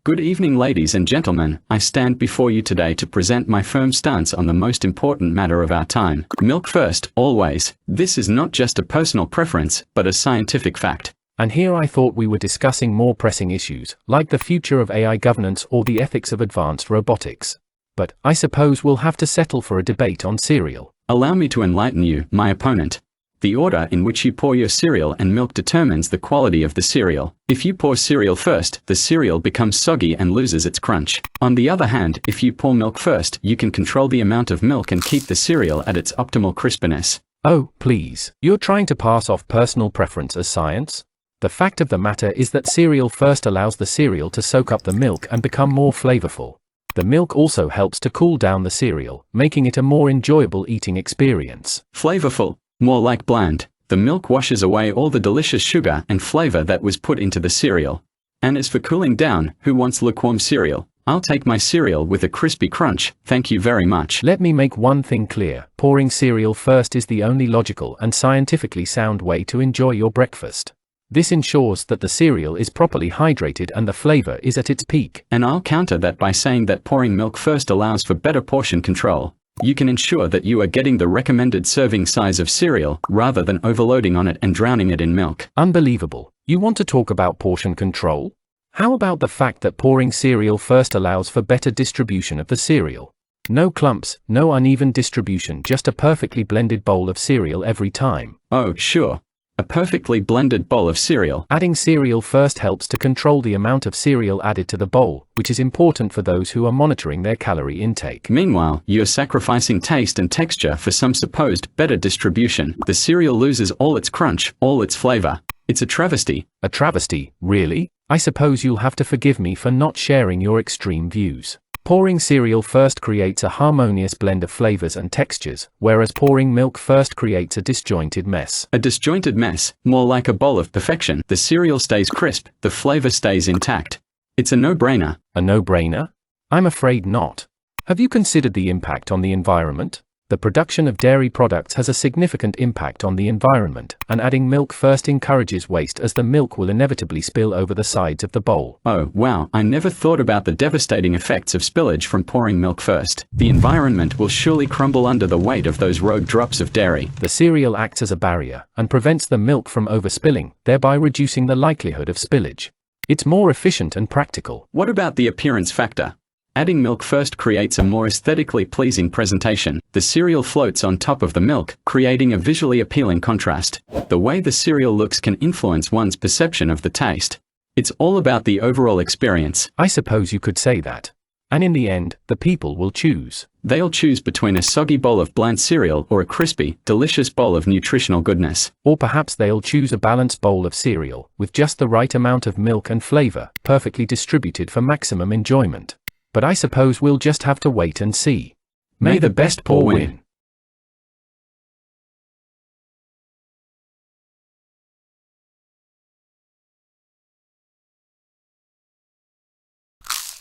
Good evening, ladies and gentlemen. I stand before you today to present my firm stance on the most important matter of our time. Milk first, always. This is not just a personal preference, but a scientific fact. And here I thought we were discussing more pressing issues, like the future of AI governance or the ethics of advanced robotics. But I suppose we'll have to settle for a debate on cereal. Allow me to enlighten you, my opponent. The order in which you pour your cereal and milk determines the quality of the cereal. If you pour cereal first, the cereal becomes soggy and loses its crunch. On the other hand, if you pour milk first, you can control the amount of milk and keep the cereal at its optimal crispiness. Oh, please. You're trying to pass off personal preference as science? The fact of the matter is that cereal first allows the cereal to soak up the milk and become more flavorful. The milk also helps to cool down the cereal, making it a more enjoyable eating experience. Flavorful? More like bland. The milk washes away all the delicious sugar and flavor that was put into the cereal. And as for cooling down, who wants lukewarm cereal? I'll take my cereal with a crispy crunch, thank you very much. Let me make one thing clear. Pouring cereal first is the only logical and scientifically sound way to enjoy your breakfast. This ensures that the cereal is properly hydrated and the flavor is at its peak. And I'll counter that by saying that pouring milk first allows for better portion control. You can ensure that you are getting the recommended serving size of cereal, rather than overloading on it and drowning it in milk. Unbelievable. You want to talk about portion control? How about the fact that pouring cereal first allows for better distribution of the cereal? No clumps, no uneven distribution, just a perfectly blended bowl of cereal every time. Oh, sure. A perfectly blended bowl of cereal. Adding cereal first helps to control the amount of cereal added to the bowl, which is important for those who are monitoring their calorie intake. Meanwhile, you're sacrificing taste and texture for some supposed better distribution. The cereal loses all its crunch, all its flavor. It's a travesty. A travesty, really? I suppose you'll have to forgive me for not sharing your extreme views. Pouring cereal first creates a harmonious blend of flavors and textures, whereas pouring milk first creates a disjointed mess. A disjointed mess, more like a bowl of perfection. The cereal stays crisp, the flavor stays intact. It's a no-brainer. A no-brainer? I'm afraid not. Have you considered the impact on the environment? The production of dairy products has a significant impact on the environment, and adding milk first encourages waste as the milk will inevitably spill over the sides of the bowl. Oh, wow, I never thought about the devastating effects of spillage from pouring milk first. The environment will surely crumble under the weight of those rogue drops of dairy. The cereal acts as a barrier and prevents the milk from overspilling, thereby reducing the likelihood of spillage. It's more efficient and practical. What about the appearance factor? Adding milk first creates a more aesthetically pleasing presentation. The cereal floats on top of the milk, creating a visually appealing contrast. The way the cereal looks can influence one's perception of the taste. It's all about the overall experience. I suppose you could say that. And in the end, the people will choose. They'll choose between a soggy bowl of bland cereal or a crispy, delicious bowl of nutritional goodness. Or perhaps they'll choose a balanced bowl of cereal, with just the right amount of milk and flavor, perfectly distributed for maximum enjoyment. But I suppose we'll just have to wait and see. May the best pour win.